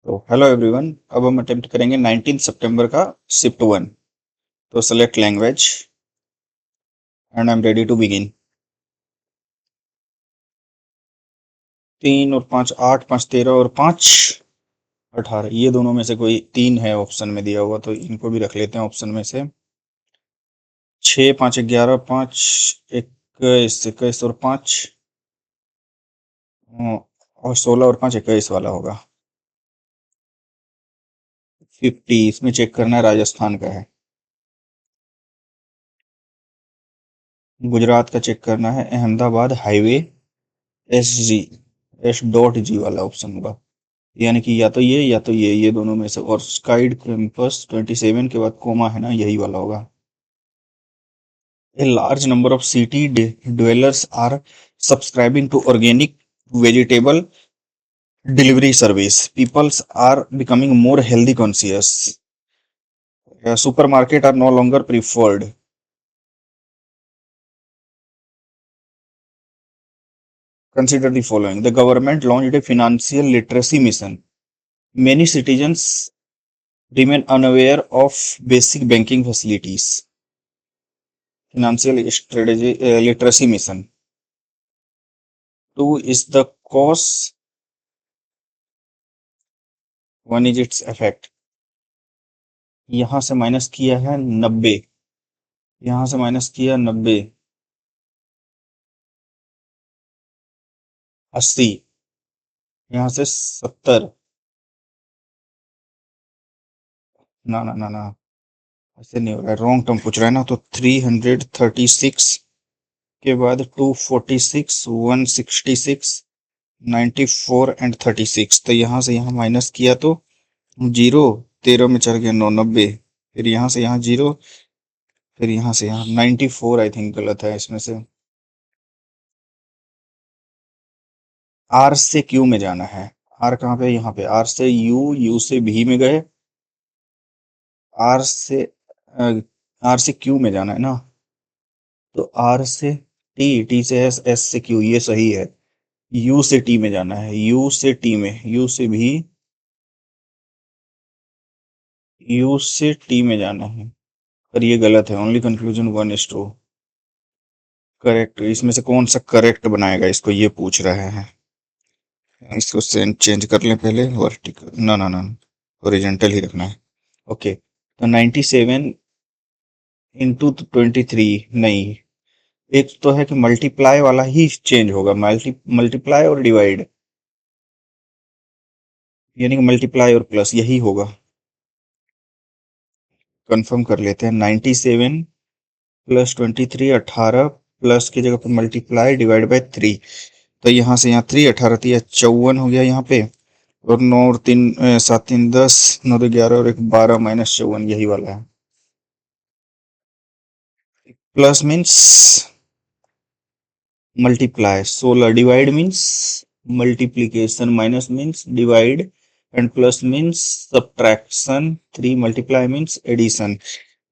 तो hello everyone. अब हम अटेम्प्ट करेंगे 19 सितंबर का शिफ्ट 1। तो select language and I am ready to begin. 3 और 5 8, 5 13 और 5 18। ये दोनों में से कोई तीन है ऑप्शन में दिया हुआ, तो इनको भी रख लेते हैं ऑप्शन में से। 6 5 11 5 21 21 और 5 और 16 और 5 21 वाला होगा। 50 इसमें चेक करना है, राजस्थान का है। गुजरात का चेक करना है, अहमदाबाद हाईवे S.G वाला ऑप्शन होगा। यानी कि या तो ये दोनों में से। और स्काइड कैंपस 27 के बाद कोमा है ना, यही वाला होगा। A large number of city dwellers are subscribing to organic vegetable delivery service. People are becoming more healthy conscious. Supermarket are no longer preferred. Consider the following. The government launched a financial literacy mission. Many citizens remain unaware of basic banking facilities. Financial strategy literacy mission. 2 is the cause, 1 is its effect. यहां से minus किया है 90, यहां से minus किया 90, 80, यहां से 70। ना ना ना ना, ऐसे नहीं हो रहा है, रॉन्ग टर्म पूछ रहा है ना। तो 336 के बाद 246, 166, 94 एंड 36। तो यहाँ से यहाँ माइनस किया तो 0, 13 में चढ़ गया 9, 90। फिर यहाँ से यहाँ 0, फिर यहाँ से यहाँ 94। आई थिंक गलत है इसमें से। आर से क्यू में जाना है। आर कहाँ पे? यहाँ पे। आर से यू, यू से भी में गए। आर से आर से क्यू में जाना है ना, तो आर से टी, टी से एस, एस से क्यू, ये सही है। यू से टी में जाना है, यू से टी में, यू से भी, यू से टी में जाना है। पर ये गलत है। Only conclusion 1 is true। Correct. इसमें से कौन सा करेक्ट बनाएगा, इसको ये पूछ रहे हैं। इसको चेंज कर लें पहले। वर्टिकल ना ना ना, हॉरिजॉन्टल ही रखना है। ओके। तो 97 इंटू 23 नहीं। एक तो है कि मल्टीप्लाई वाला ही चेंज होगा, मल्टीप्लाई और डिवाइड, यानी कि मल्टीप्लाई और प्लस यही होगा। कंफर्म कर लेते हैं। 97 प्लस 23 18, प्लस की जगह पर मल्टीप्लाई डिवाइड बाय 3। तो यहाँ से यहाँ 3, 18 3 54 हो गया यहाँ पे। और 9 और 3 7 3 10, 9 2 11 और 1 12 माइनस 54, यही वाला है। Plus means multiply, 16 divide means multiplication, minus means divide and plus means subtraction, 3 multiply means addition.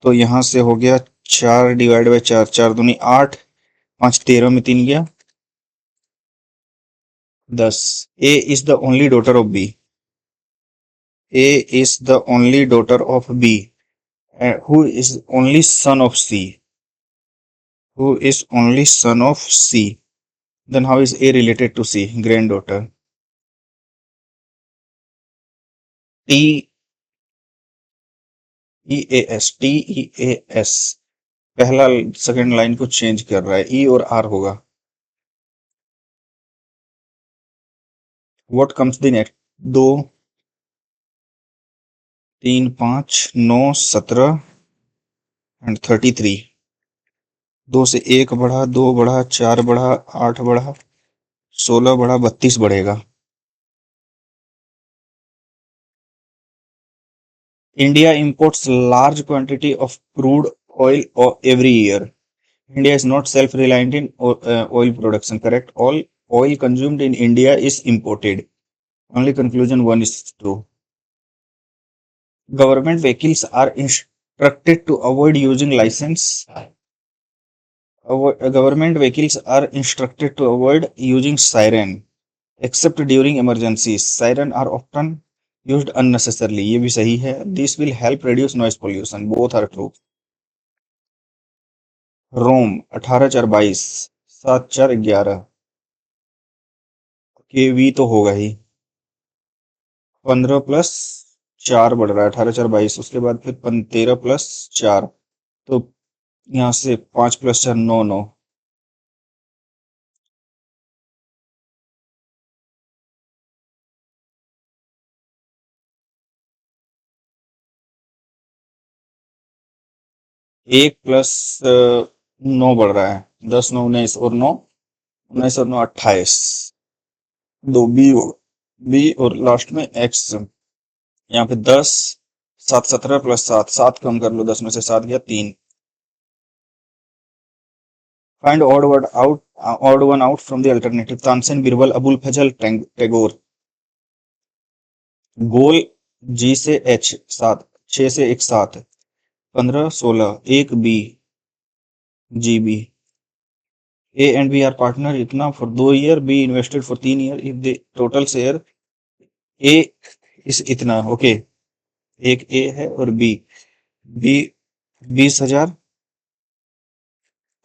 तो यहाँ से हो गया 4 डिवाइड बाय 4, 4 दूनी 8, 5 13 में 3 गया 10। A is the only daughter of B. A is the only daughter of B. Who is only son of C. Who is only son of C? Then how is A related to C? Granddaughter. T E A S, T E A S। पहला second line को change कर रहा है, E और R होगा। What comes the next? 2 3 5 9 17 and 33। 2 से 1 बढ़ा, 2 बढ़ा, 4 बढ़ा, 8 बढ़ा, 16 बढ़ा, 32 बढ़ेगा। India imports large quantity of crude oil every year. India is not self-reliant in oil production. Correct. All oil consumed in India is imported. Only conclusion 1 is true. Government vehicles are instructed to avoid using license. Government vehicles are instructed to avoid using siren except during emergencies. Siren are often used unnecessarily, ये भी सही है। This will help reduce noise pollution, both are true. रोम 18/4/22, 7/4/11, के we तो होगा ही। 15 + 4 बढ़ रहा है, 18/4/22, उसके बाद फिर 13 + 4, तो यहाँ से 5 + 4 9 9। 1 + 9 बढ़ रहा है, 10 9 19 और 9 19 और 9 28, दो बी, बी और लास्ट में एक्स। यहाँ पे 10 7 17 + 7, 7 कम कर लो, 10 में से 7 गया 3। Find odd one out from the alternative, Tansen, Birbal, Abul Fazal, Tagore. गोल, जी से एच 7, 6 से एक 7, 15 16, एक B, G B. A and B are partner, इतना for 2 year, B invested for 3 year, if the total share A is इतना, ओके। एक ए है और बी, बी 20,000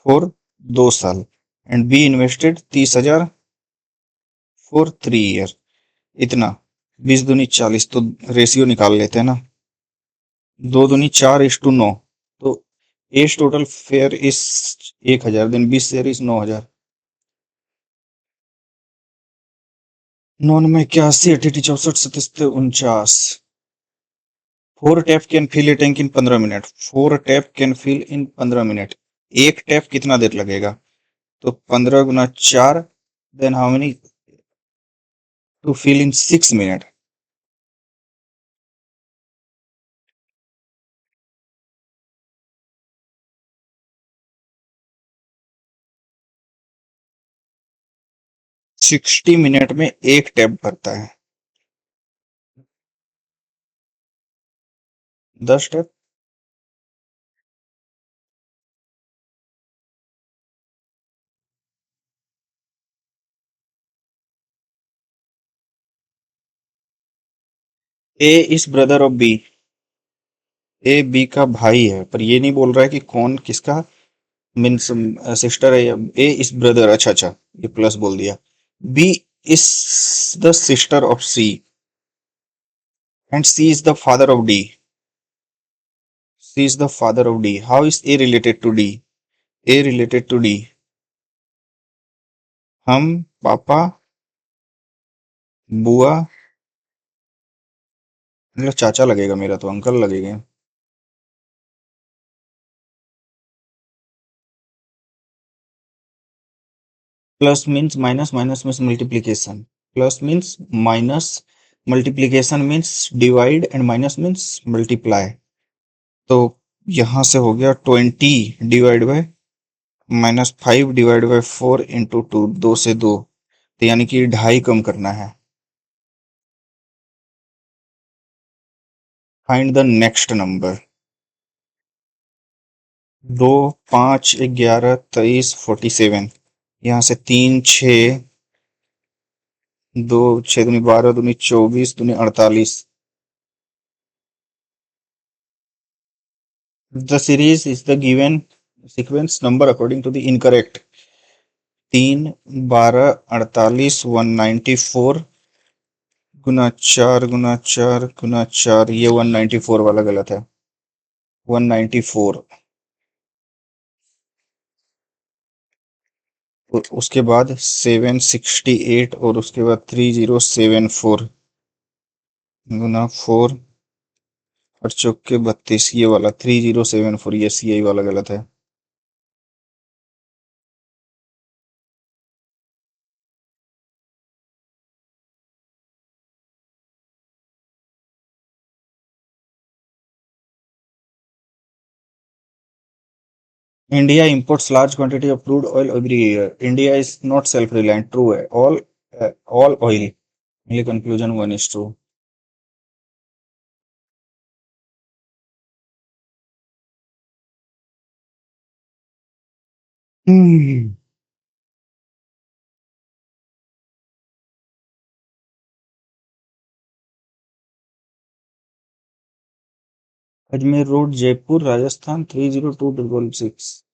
फॉर 2 साल, and be invested 30,000 for 3 year, इतना। 20 दूनी 40, तो रेशियो निकाल लेते हैं ना। 2 दूनी 4:9, तो एज टोटल फेयर इस 1,000, देन 20 शेयर इस 9,000। 99 81 64 77 49। 4 tap can fill a tank in 15 minute, 4 tap can fill in 15 minute. एक टैप कितना देर लगेगा, तो 15 × 4, then how many to fill in 6 minute. 60 minute में एक टैप भरता है, 10 tap. A is brother of B, A B का भाई है, पर ये नहीं बोल रहा है कि कौन किसका मीन्स सिस्टर है या। ए इज ब्रदर, अच्छा अच्छा, ये प्लस बोल दिया। B is the sister of C, and C is the father of D. C is the father of D, how is A related to D. A related to D, हम, पापा, बुआ, मतलब चाचा लगेगा, मेरा तो अंकल लगेगा। Plus means minus, minus means multiplication, plus means minus, multiplication means divide, and minus means multiply. तो यहां से हो गया 20 डिवाइड बाय -5 डिवाइड बाय 4 × 2, 2 से 2, तो यानी कि 2.5 कम करना है। Find the next number. 2 5 11 23 47, यहाँ से 3 6, 2 6 दूनी 12 दूनी 24 दूनी 48। The series is the given sequence number according to the incorrect। 3 12 48 194 × 4 × 4 × 4, ये 194 वाला गलत है, 194। और उसके बाद 768, और उसके बाद 3074 × 4 और चौके 32, ये वाला 3074, ये सी आई वाला गलत है। India imports large quantity of crude oil every year. India is not self-reliant. True है। All oil. Only conclusion one is true. Hmm. Ajmer road Jaipur Rajasthan 302666।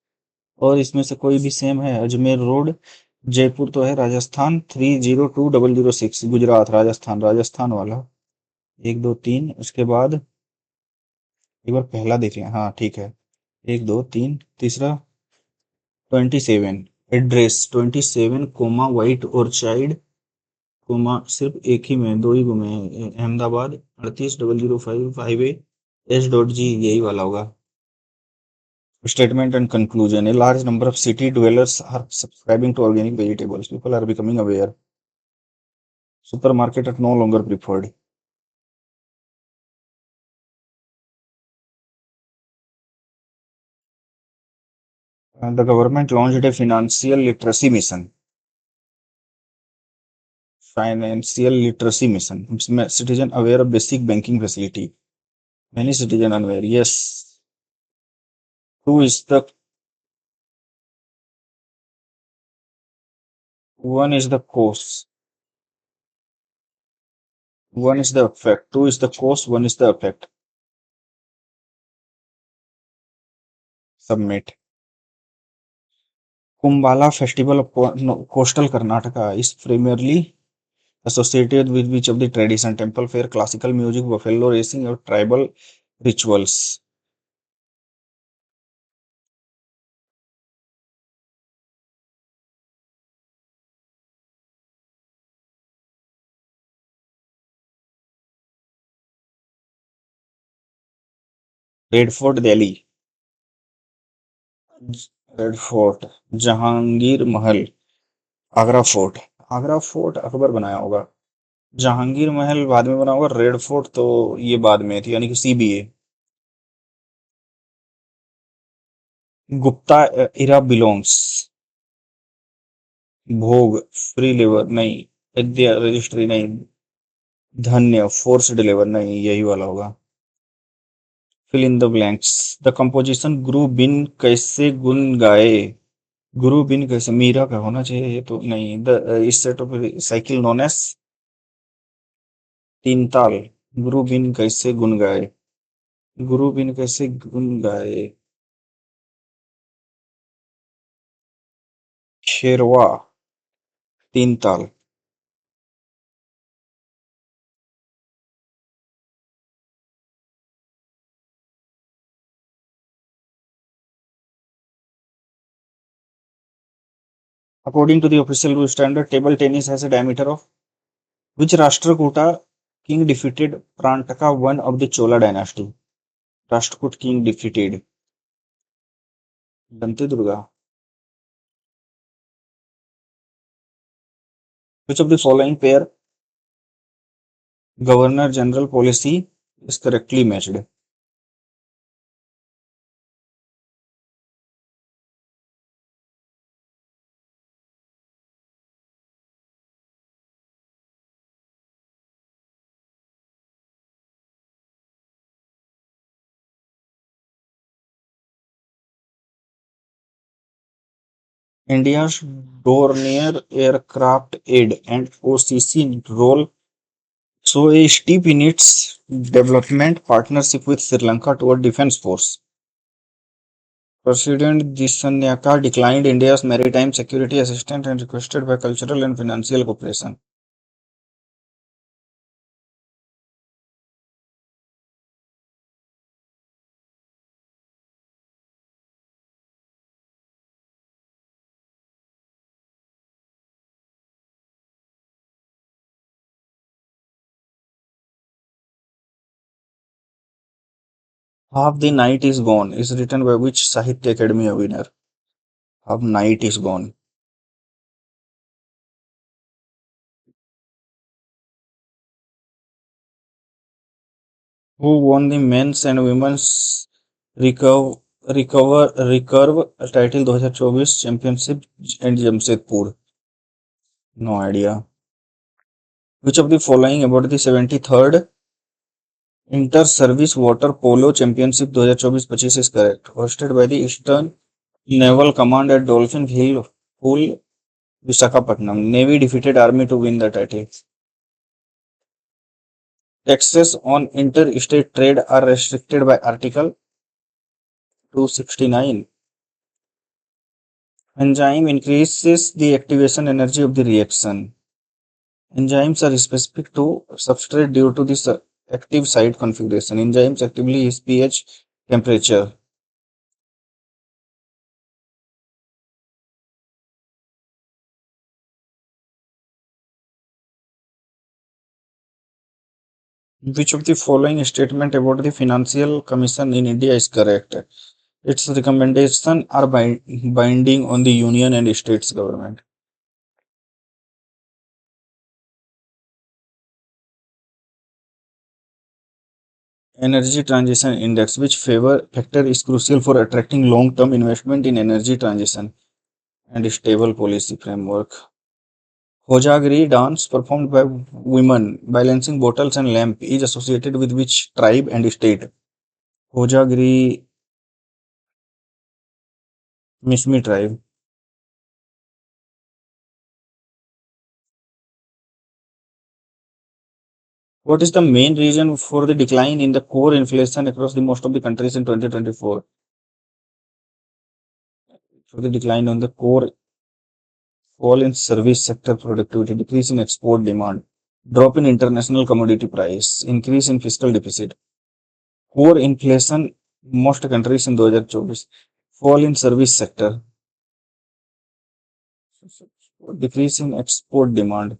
और इसमें से कोई भी सेम है? अजमेर रोड जयपुर तो है, राजस्थान 302006 गुजरात राजस्थान, राजस्थान वाला। 1 2 3 उसके बाद एक बार पहला देख लें। हाँ ठीक है, 1 2 3 तीसरा 27 एड्रेस 27 कोमा वाइट ऑर्चाइड कोमा सिर्फ एक ही में, दो ही गुमे हैं, अहमदाबाद 38005 हाईवे S.G, यही वाला होगा। Statement and conclusion: a large number of city dwellers are subscribing to organic vegetables. People are becoming aware. Supermarket are no longer preferred. And the government launched a financial literacy mission. Financial literacy mission. Citizen aware of basic banking facility. Many citizen unaware. Yes. Who is the one is the cause. One is the effect. Two is the cause. One is the effect. Submit. Kumbhala Festival of Coastal Karnataka is primarily associated with which of the tradition? Temple fair, classical music, buffalo racing, or tribal rituals? Red Fort, Delhi. Red Fort, Jahangir Mahal, Agra fort. Agra fort Akbar बनाया होगा, जहांगीर महल बाद में बना होगा, red fort तो ये बाद में थी, यानी कि CBA। गुप्ता इरा बिलोंग्स। भोग फ्री लेबर नहीं, विद्या रजिस्ट्री नहीं, धन्य फोर्स डिलीवर नहीं, यही वाला होगा। Fill in the blanks. The composition गुरु बिन कैसे गुन गाए? गुरु बिन कैसे, मीरा का होना चाहिए ये तो नहीं। The is set of cycle known as तीन ताल। गुरु बिन कैसे गुन गाए? गुरु बिन कैसे गुन गाए, शेरवा तीन ताल। According to the official rule standard, table tennis has a diameter of which Rashtrakuta king defeated Prantaka, one of the Chola dynasty? Rashtrakuta king defeated Dante Durga. Which of the following pair governor general policy is correctly matched? India's Dornier Aircraft Aid and OCC role so a steep in its development partnership with Sri Lanka toward defense force. President Dissanayaka declined India's maritime security assistance and requested by cultural and financial cooperation. Half the Night is Gone is written by which Sahitya Academy winner? Half Night is Gone. Who won the men's and women's recurve recurve title 2024 championship and Jamshedpur? No idea. Which of the following about the 73rd Inter Service Water Polo Championship 2024-25 is correct? Hosted by the Eastern Naval Command at Dolphin Hill Pool, Visakhapatnam. Navy defeated Army to win the title. Taxes on interstate trade are restricted by Article 269. Enzyme increases the activation energy of the reaction. Enzymes are specific to substrate due to this active site configuration. Enzymes actively is pH temperature, which of the following statement about the Financial Commission in India is correct? Its recommendations are binding on the union and states government. Energy Transition Index, which favor factor is crucial for attracting long-term investment in energy transition and stable policy framework. Hojagri dance performed by women balancing bottles and lamp is associated with which tribe and state? Hojagri Mismi tribe. What is the main reason for the decline in the core inflation across the most of the countries in 2024? For the decline on the core, fall in service sector productivity, decrease in export demand, drop in international commodity price, increase in fiscal deficit. Core inflation most countries in 2024, fall in service sector, decrease in export demand.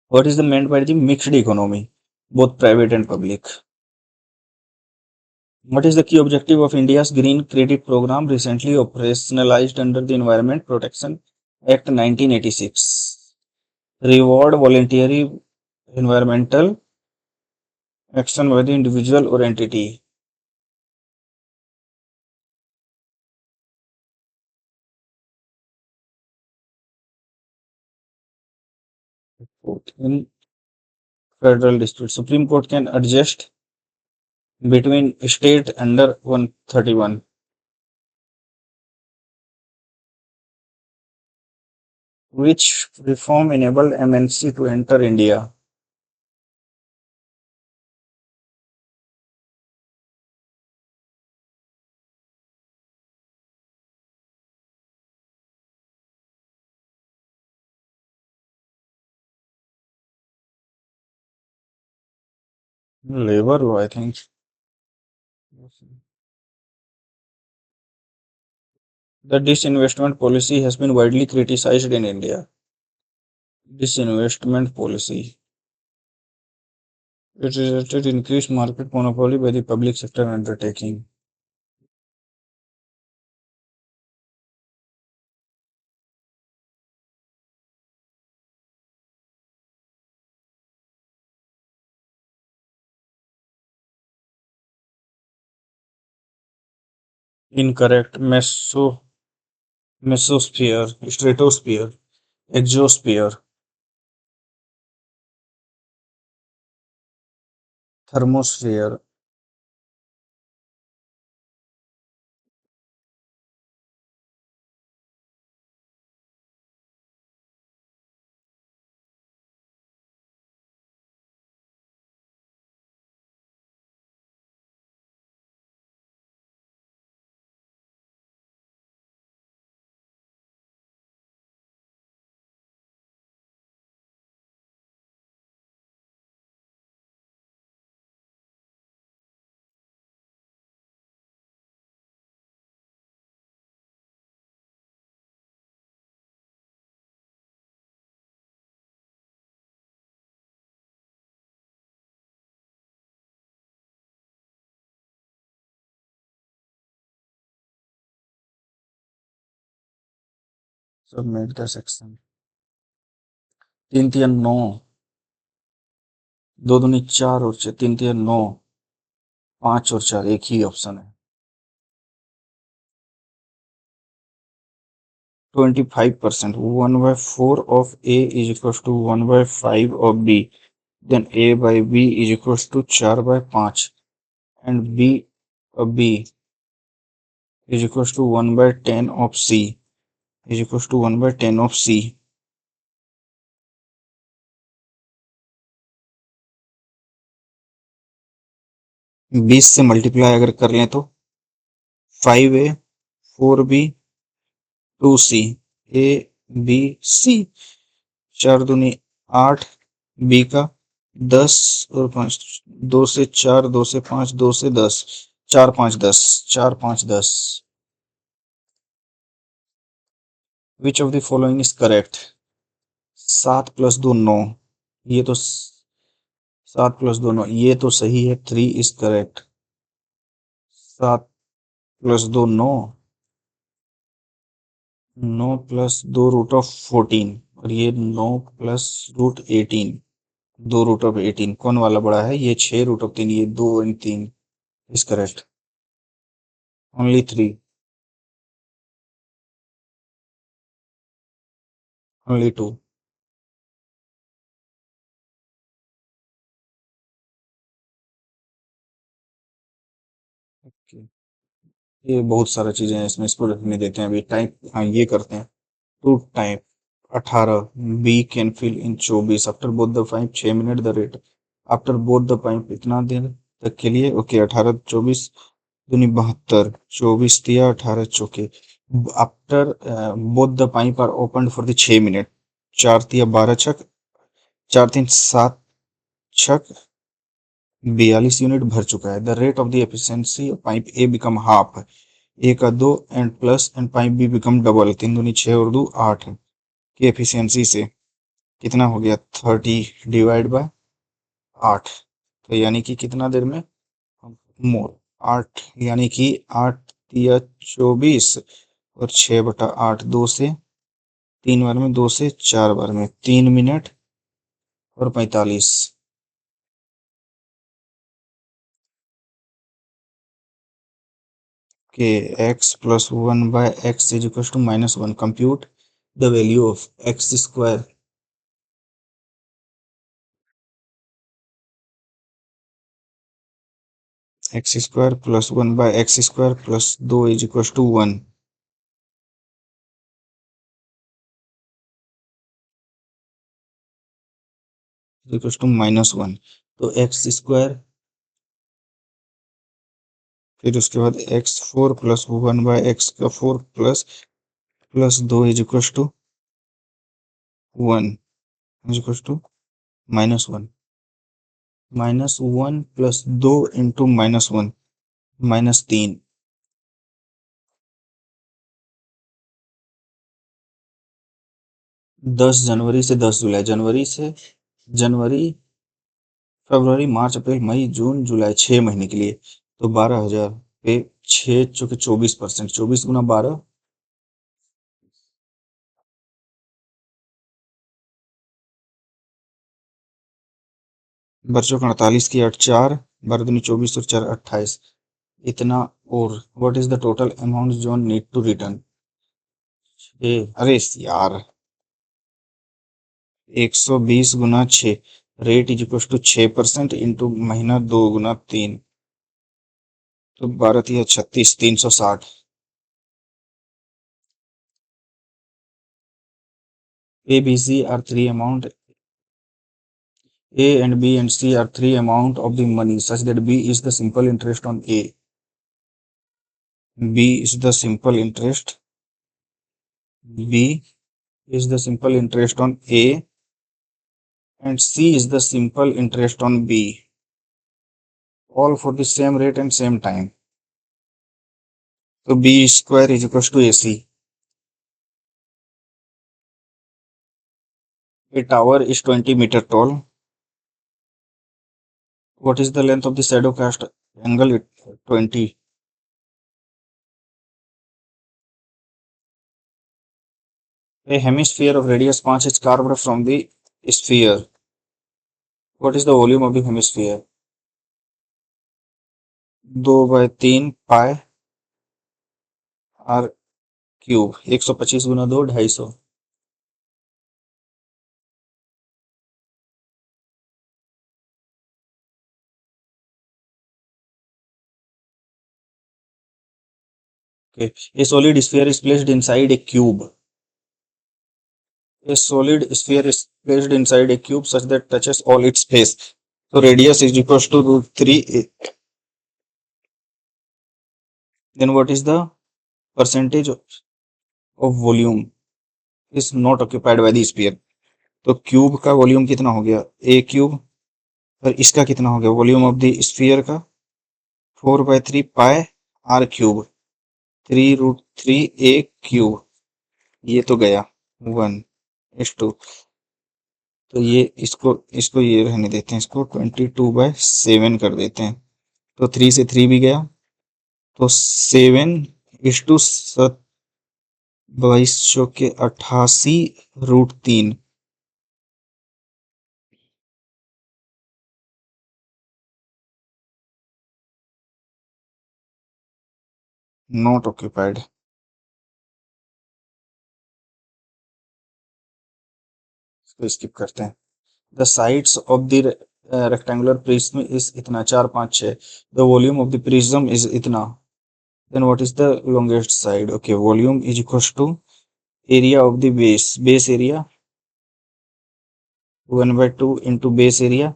What is the meant by the mixed economy, both private and public? What is the key objective of India's Green Credit Program recently operationalized under the Environment Protection Act 1986? Reward voluntary environmental action by the individual or entity. In federal dispute, Supreme Court can adjust between state under 131. Which reform enabled MNC to enter India? Labor law, I think. The disinvestment policy has been widely criticized in India. Disinvestment policy. It resulted in increased market monopoly by the public sector undertaking. Incorrect. Mesosphere, stratosphere, exosphere, thermosphere. Submit the section. 3 3 9, 2 2 4 और 3 3 9, 5 और 4 एक ही option है. 25%. 1/4 of A is equals to 1/5 of B. then a by b is equals to 4/5 and b is equals to 1/10 of c is equals to 1/10 of c. 20 से multiply अगर कर लें तो 5a 4b 2c a b c 4 दूनी 8 b का 10 और 5 2 से 4 2 से 5 2 से 10 4 5 10 4 5 10 which of the following is correct 7 plus 2 9 ये तो 7 प्लस 2 9 ये तो सही है 3 is correct 7 plus 2 9 9 plus 2 root of 14 और ये 9 प्लस रूट 18 2 रूट ऑफ 18 कौन वाला बड़ा है ये 6 रूट ऑफ 3 ये 2 and 3 is correct only 3 only 2 ये बहुत सारा चीजें हैं इसमें इसको रखने देते हैं अभी टाइप हाँ ये करते हैं two type 18 B can fill in 24 after both the pipe 6 minute the rate after both the pipe इतना देर तक के लिए ओके 18 24 दूनी 72 24 दिया 18 चौके after both the pipe are open for the 6 minute 4 दिया 12 छक 4 3 7 छक 42 यूनिट भर चुका है the rate of the efficiency pipe A become half A का 2 and plus and pipe B become double 3 दूनी 6 और 2 8 की एफिशिएंसी से कितना हो गया 30 डिवाइड बाय 8 तो यानी कि कितना देर में मोर 8 यानी कि 8 या 24 और 6/8 2 से 3 बार में 2 से 4 बार में 3 मिनट और 45 के x plus 1 by x is equals to -1 compute the value of x square x square plus 1 by x square plus 2 is equals to 1 equals to -1 तो एक्स स्क्वायर फिर उसके बाद x4 प्लस 1 बाय एक्स का 4 plus 2 is equals to 1 is equals to -1 -1 plus 2 into -1 -3 10 जनवरी से 10 जुलाई जनवरी फरवरी मार्च अप्रैल मई जून जुलाई 6 महीने के लिए तो 12,000 पे 6 चूंकि 24% 24 × 12 बच्चों का 48 की 8 4 12 दूनी 24 और 4 28 इतना और what is the total amount John need to return अरे यार 120 × 6 rate is equal to 6% into महीना 2 × 3 तो 12 या 36 360 A B C are three amount A and B and C are three amount of the money such that B is the simple interest on A. B is the simple interest. B is the simple interest on A and C is the simple interest on B. All for the same rate and same time. So B square is equals to AC. A tower is 20 meter tall. What is the length of the shadow cast angle? 20. A hemisphere of radius 5 is carved from the sphere. What is the volume of the hemisphere? 2/3 pi r cube 125 × 2 250 Okay. A solid sphere is placed inside a cube. A solid sphere is placed inside a cube such that touches all its face. So radius is equals to root 3. Then what is the percentage of volume is not occupied by the sphere? तो cube का volume कितना हो गया, ए cube, और इसका कितना हो गया वॉल्यूम ऑफ द स्फीयर का, 4/3 पाई आर क्यूब, 3√3 ए क्यूब। ये तो गया 1:2। तो ये इसको इसको ये रहने देते हैं, इसको 22/7 कर देते हैं। तो 3 से 3 भी गया, तो 7:2288 √3 नॉट ऑक्यूपाइड। इसको स्किप करते हैं। The sides of the rectangular prism is इतना 4, 5, 6। The volume of the prism is इतना। Then what is the longest side? Okay, volume is equal to area of the base area 1/2 into base area.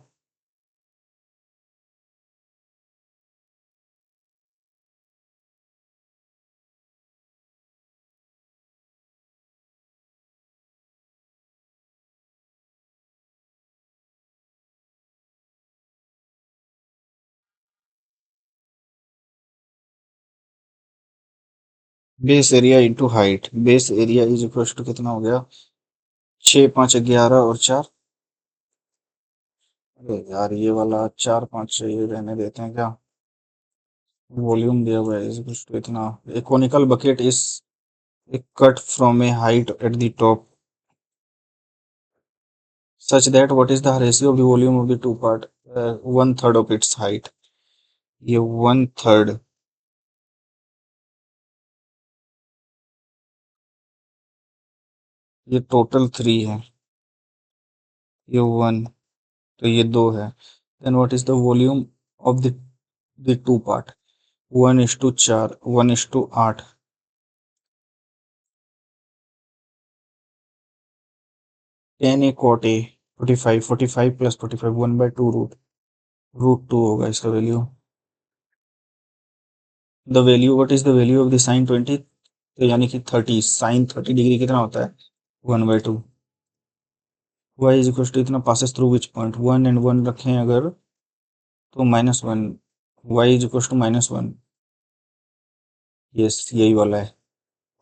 Base area into height. Base area is equal to कितना हो गया, 6, 5, 11 और 4। अरे यार ये वाला 4, 5, 6 ये रहने देते हैं क्या? वॉल्यूम दिया हुआ है इज इक्वल टू इतना। A conical bucket is cut from a height at the top such that what is the ratio of the volume of the two part? 1/3 of its height। ये 1/3, ये total 3 है, ये 1, तो ये 2 है। then what is the volume of the two part? 1:4, 1:8। 10 a cot a, 45, 45 plus 45, 1/2 √2 होगा इसका value. The value, what is the value of the sine 20? तो यानी कि 30, साइन 30 डिग्री कितना होता है? 1/2। y इज इक्वल टू इतना passes through which point? 1 and 1 रखें अगर तो -1, y is equal to -1। Yes यही वाला है,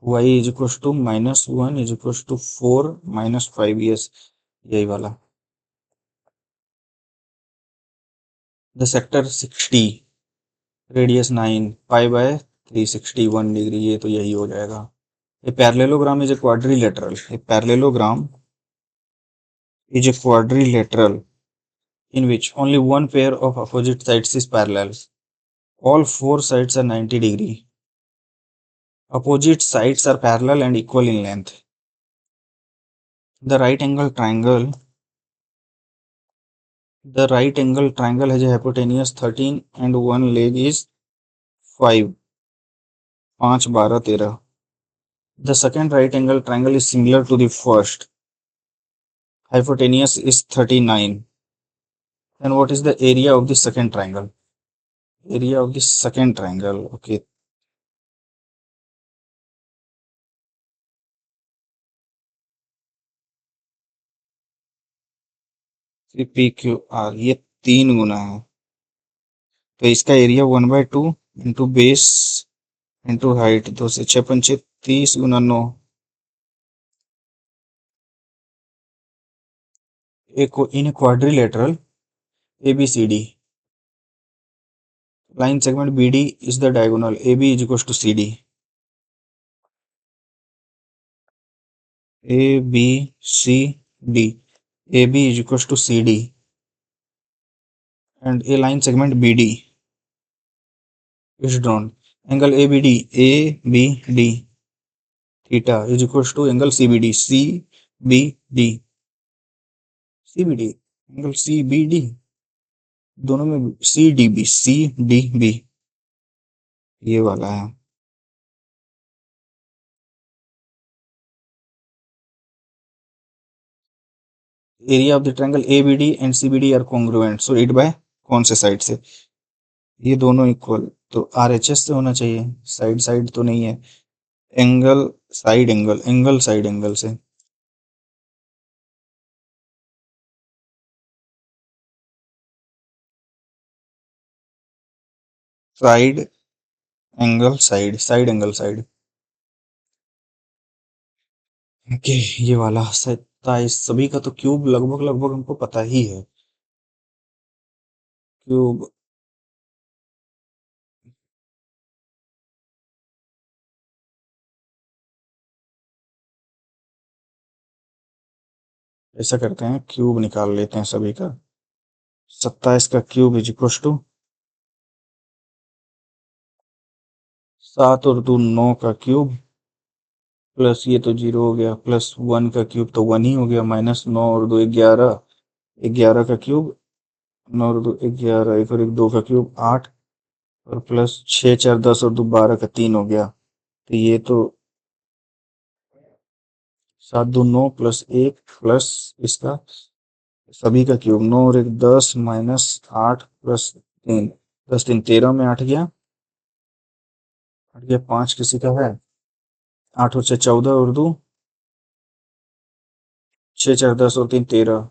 y is equal to -1 is equal to 4 -5। Yes यही वाला। द सेक्टर 60, रेडियस 9, π/361 डिग्री, ये तो यही हो जाएगा। A parallelogram is a quadrilateral. A parallelogram is a quadrilateral in which only one pair of opposite sides is parallel. All four sides are 90 degree. Opposite sides are parallel and equal in length. The right angle triangle has a hypotenuse 13 and one leg is 5, 5, 12, 13. The second right angle triangle is similar to the first. Hypotenuse is 39. Then what is the area of the second triangle? Area of the second triangle, okay. PQR, ये 3 गुना है, तो इसका area 1/2 into base into height, 2 से 6, 30 गुना 9। In quadrilateral ABCD, line segment BD is the diagonal AB is equal to CD। ABCD, AB is equals to CD and a line segment BD is drawn. Angle ABD theta is equals to angle CBD angle CBD, दोनों में CDB ये वाला है। Area of the triangle ABD and CBD are congruent, so it by कौन से side से? ये दोनों इक्वल, तो RHS से होना चाहिए, साइड साइड तो नहीं है। Angle side angle, angle side angle से। Side angle side, side angle side. Okay, ये वाला 27 सभी का तो क्यूब लगभग लगभग हमको पता ही है। क्यूब ऐसा करते हैं, क्यूब निकाल लेते हैं सभी का। 27 का क्यूब इज इक्वल टू 7 और 2 9 का क्यूब, प्लस ये तो 0 हो गया, प्लस 1 का क्यूब तो 1 ही हो गया, माइनस 9 और 2 11, 11 का क्यूब, 9 और 2 11, 1 और 1 2 का क्यूब 8, और प्लस 6 4 10 और 2 12 का 3 हो गया। तो ये तो 7 2 9 प्लस 1 प्लस इसका सभी का क्यूब 9 और 1 10 माइनस 8 प्लस 3, 10 3 13 में 8 गया, 8 गया 5 किसी का है, 8 और 6 14 और 2 6 4 10 और 3 13,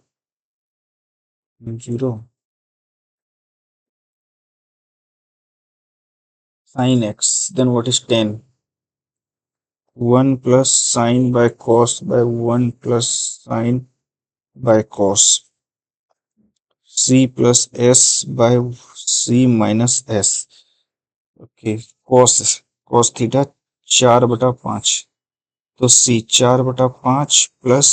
0 sin x, then what is 10? 1 plus sine by cos by 1 plus sine by cos, c plus s by c minus s। Okay, cos, cos theta 4/5, तो c 4/5 plus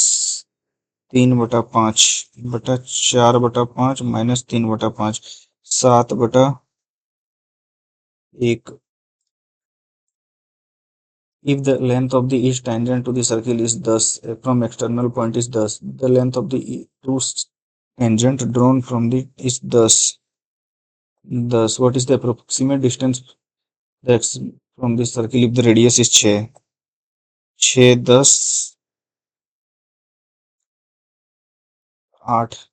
3/5 minus 3/5, 7/1। If the length of the each tangent to the circle is thus, from external point is thus, the length of the two tangent drawn from the is thus what is the approximate distance that's from the circle if the radius is 6, 6 10 8।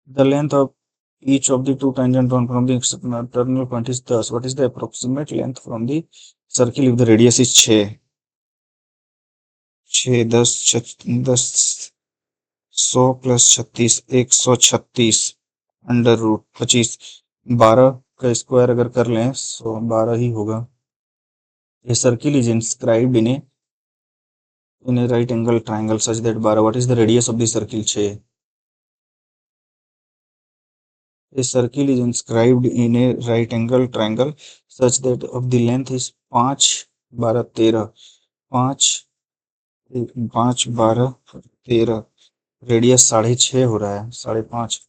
The length of each of the two tangent drawn from the external point is thus, what is the approximate length from the circle if the radius is 6, 6 10 100 plus 36 136 under root 25, 12 का square अगर कर लें तो 12 ही होगा। A circle is inscribed in a right angle triangle such that 12, what is the radius of the circle 6। A circle is inscribed in a right angle triangle such that of the length is 5 12 13, 5 5 12 13, radius 6.5 हो रहा है, 5.5।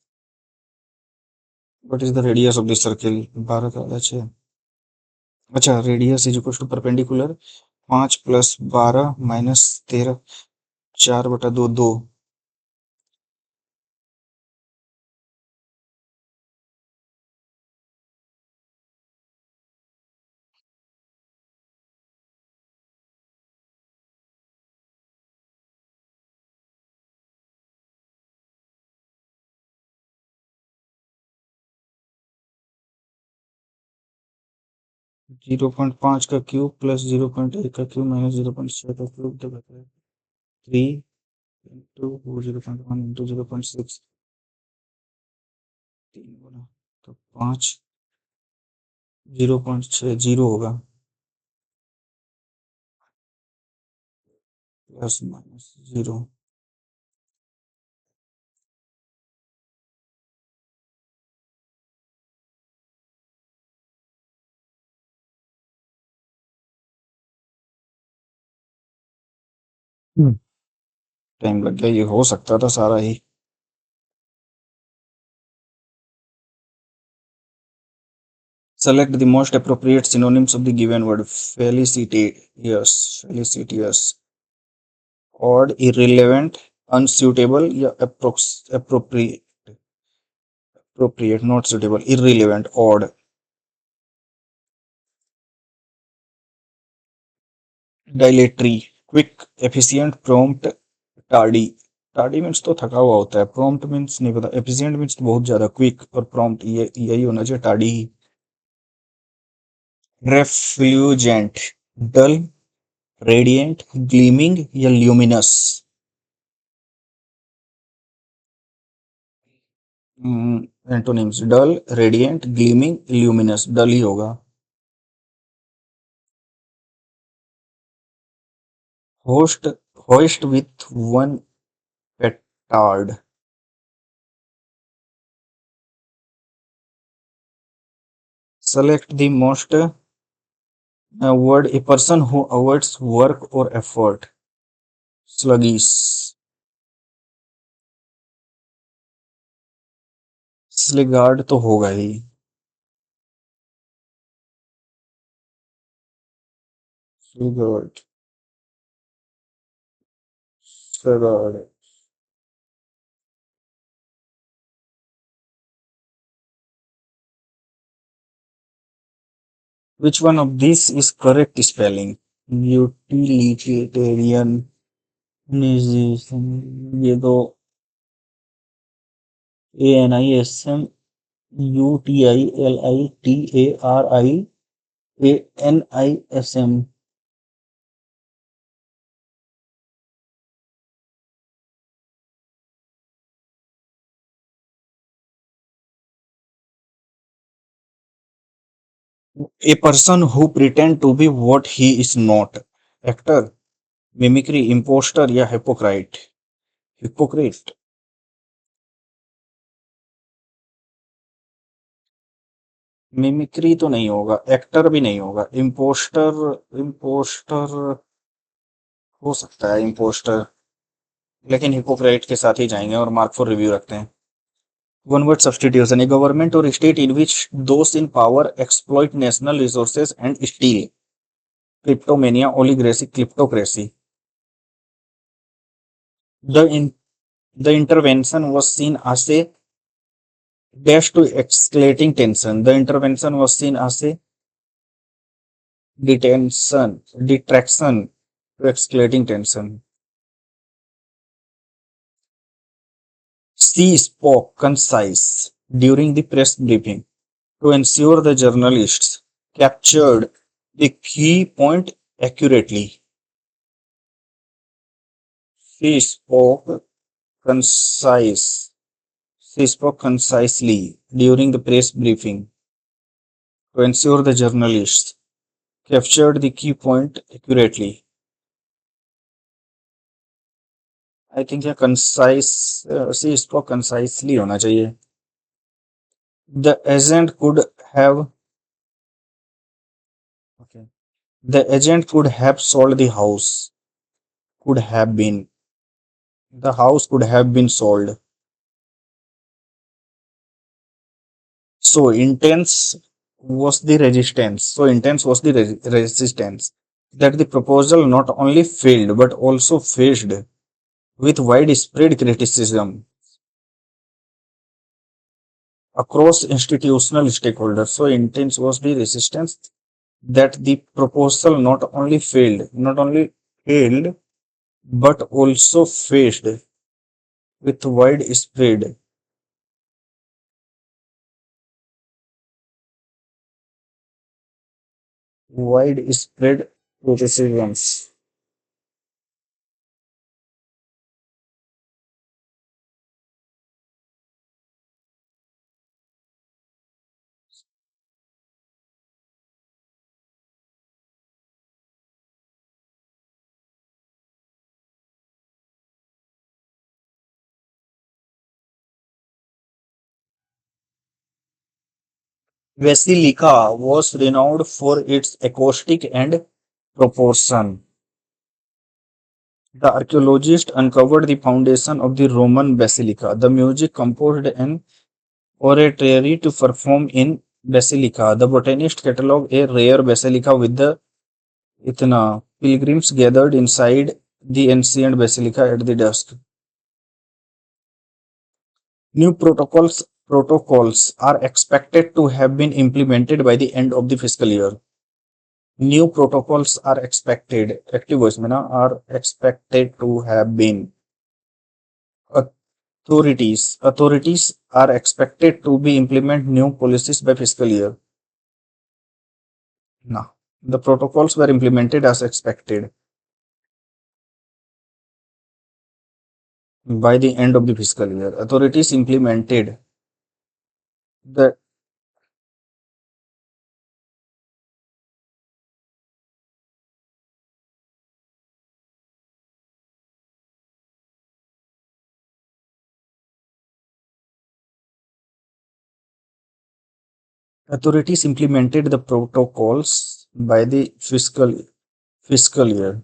What is the radius of the circle, 12 का आधा 6। अच्छा, radius is equal to perpendicular 5 plus 12 minus 13, 4/2 2। Zero point पाँच का cube plus 0.1 का cube minus 0.6 का क्यूब तो कहता है 3 into 0.1 into 0.6, 3 गुना, तो 5 0.6 जीरो होगा, प्लस माइनस 0। टाइम लग गया, ये हो सकता था सारा ही। Select the most appropriate synonyms of the given word. Felicitous, felicitous, odd, irrelevant, unsuitable या appropriate, not suitable, irrelevant, odd, dilatory, quick, efficient, prompt, tardy. Tardy means तो थका हुआ होता है, प्रॉम्प्ट मीन्स नहीं पता, एफिशिएंट मीन्स तो बहुत ज्यादा, क्विक और प्रॉम्प्ट ये यही होना चाहिए, टार्डी ही। रेफ्ल्यूजेंट, डल, रेडिएंट, ग्लीमिंग या ल्यूमिनस। एंटोनिम्स, डल, रेडिएंट, ग्लीमिंग, ल्यूमिनस। डल ही होगा। Host, host with one petard. Select the most word, a person who avoids work or effort. Sluggish. Sluggard तो होगा ही। Sluggard, sluggard. Which one of these is correct spelling? Utilitarian, ये तो ANISM, UTILITARIANISM. A person who pretend to be what he is not. Actor, mimicry, imposter या hypocrite. Hypocrite. Mimicry तो नहीं होगा, actor भी नहीं होगा, इम्पोस्टर। इम्पोस्टर हो सकता है, इम्पोस्टर, लेकिन हिपोक्रेट के साथ ही जाएंगे और मार्क फॉर रिव्यू रखते हैं। One word substitution, a government और state in which those in power exploit national resources and steal. Cryptomania, oligarchy, kleptocracy. The in the intervention was seen as a dash to escalating tension. The intervention was seen as a detraction to escalating tension. She spoke concise during the press briefing to ensure the journalists captured the key point accurately. She spoke concise. She spoke concisely during the press briefing to ensure the journalists captured the key point accurately. I think ये concise, she spoke concisely होना चाहिए. The agent could have, okay. The agent could have sold the house. Could have been. The house could have been sold. So intense was the resistance. So intense was the resistance that the proposal not only failed but also faced with widespread criticism across institutional stakeholders. So intense was the resistance that the proposal not only failed but also faced with widespread criticisms. Basilica was renowned for its acoustic and proportion. The archaeologists uncovered the foundation of the Roman basilica. The music composed an oratory to perform in basilica. The botanist cataloged a rare basilica with the itna. Pilgrims gathered inside the ancient basilica at the dusk. New protocols are expected to have been implemented by the end of the fiscal year. New protocols are expected, active voice में ना, are expected to have been. Authorities are expected to be implement new policies by fiscal year. No, the protocols were implemented as expected by the end of the fiscal year. The authorities implemented the protocols by the fiscal year.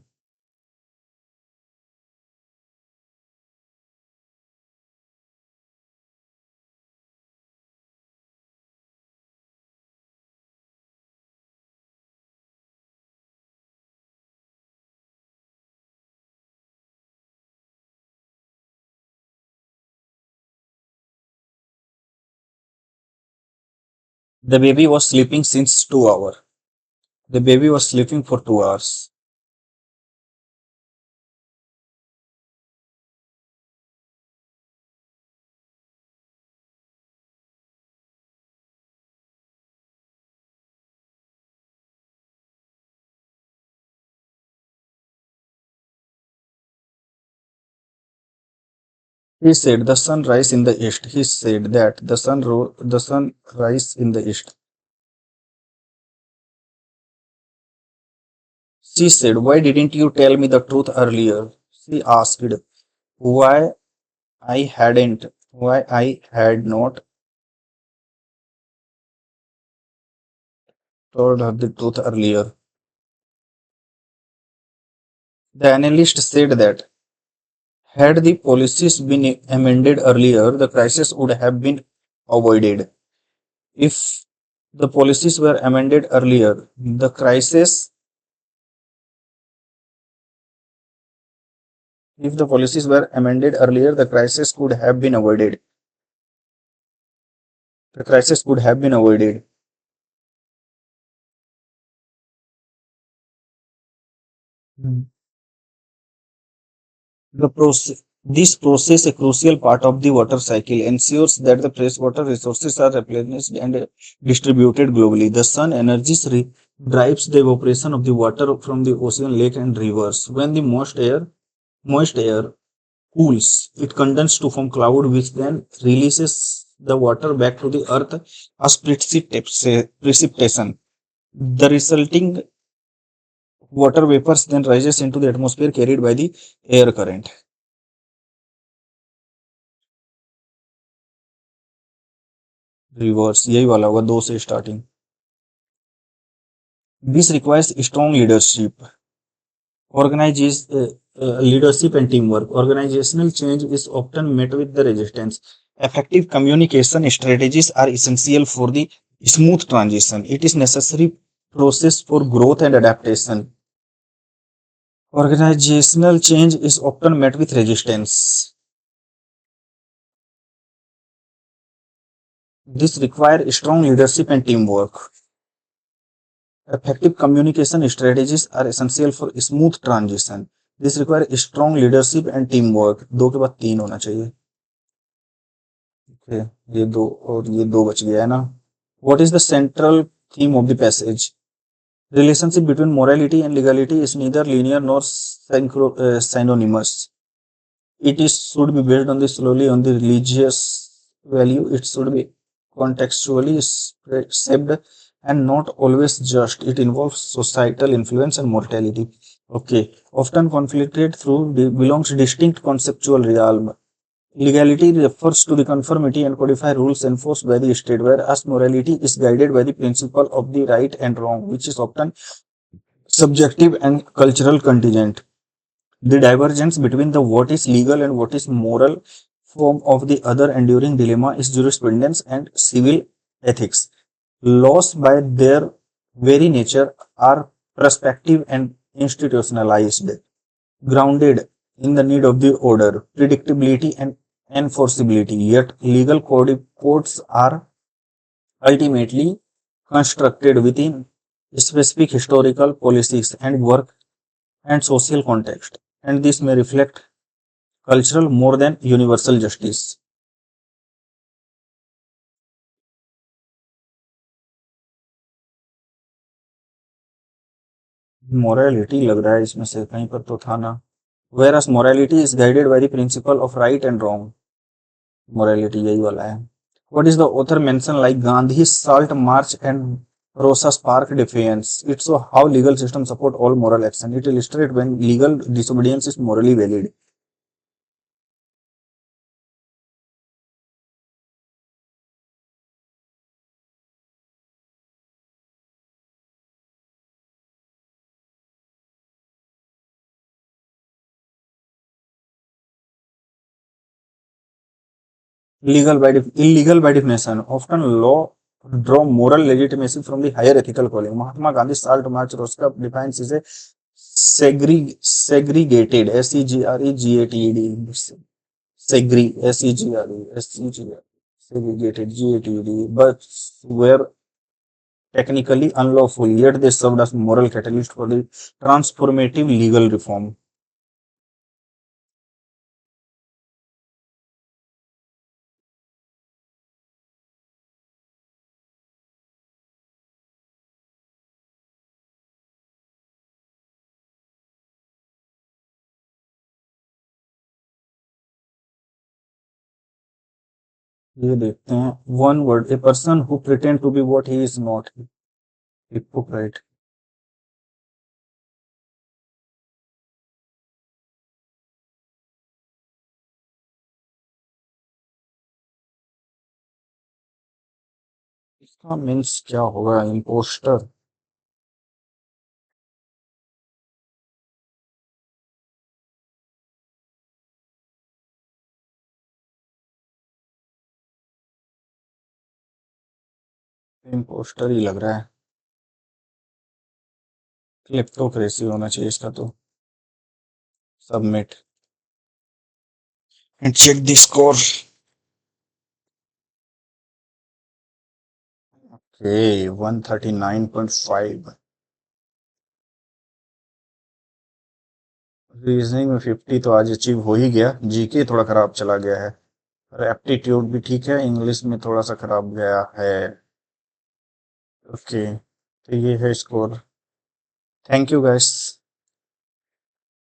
The baby was sleeping since 2 hours. The baby was sleeping for 2 hours. He said the sun rise in the east. He said that the sun rise in the east. She said, "Why didn't you tell me the truth earlier?" She asked why why I had not told her the truth earlier. The analyst said that had the policies been amended earlier, the crisis would have been avoided. If the policies were amended earlier, if the policies were amended earlier, the crisis could have been avoided. The crisis could have been avoided. Hmm. This process, a crucial part of the water cycle, ensures that the freshwater resources are replenished and distributed globally. The sun energy drives the evaporation of the water from the ocean, lake, and rivers. When the moist air cools, it condenses to form cloud, which then releases the water back to the earth as precipitation. The resulting water vapors then rises into the atmosphere carried by the air current. Reverse यही वाला होगा 2 से starting. This requires strong leadership and teamwork. Organizational change is often met with the resistance. Effective communication strategies are essential for the smooth transition. It is necessary process for growth and adaptation. Organizational change is often met with resistance. This requires strong leadership and teamwork. Effective communication strategies are essential for smooth transition. This requires strong leadership and teamwork. 2 के बाद 3 होना चाहिए. Okay, ये 2 और ये 2 बच गया है ना. What is the central theme of the passage? Relationship between morality and legality is neither linear nor synonymous. Should be based on the solely on the religious value. It should be contextually shaped and not always just. It involves societal influence and mortality. Okay, often conflicted through belongs distinct conceptual realm. Legality refers to the conformity and codified rules enforced by the state, whereas morality is guided by the principle of the right and wrong, which is often subjective and cultural contingent. The divergence between the what is legal and what is moral form of the other enduring dilemma is jurisprudence and civil ethics. Laws, by their very nature, are prospective and institutionalized, grounded in the need of the order, predictability, and enforceability. Yet, codes are ultimately constructed within specific historical policies and work and social context, and this may reflect cultural more than universal justice. Morality लग रहा है इसमें से कहीं पर तो था ना, whereas morality is guided by the principle of right and wrong. Morality यही वाला है. What is the author mention like Gandhi's Salt March and Rosa Park defiance? It shows how legal system support all moral action. It illustrates when legal disobedience is morally valid. Illegal by definition. Often law draw moral legitimacy from the higher ethical calling. Mahatma Gandhi's Salt March Roscoe defines is a segregated segregated segregated gated, but were technically unlawful, yet they served as moral catalyst for the transformative legal reform. ये देखते हैं. One word, a person who pretend to be what he is not. Hypocrite. इसका means क्या होगा? Impostor. Impostor ही लग रहा है. क्लिप्टोक्रेसी होना चाहिए इसका तो. Submit and check the score. Okay, 139.5. Reasoning में 50 तो आज अचीव हो ही गया. जीके थोड़ा खराब चला गया है, और एप्टीट्यूड भी ठीक है. इंग्लिश में थोड़ा सा खराब गया है. ओके, तो ये है स्कोर. Thank you guys.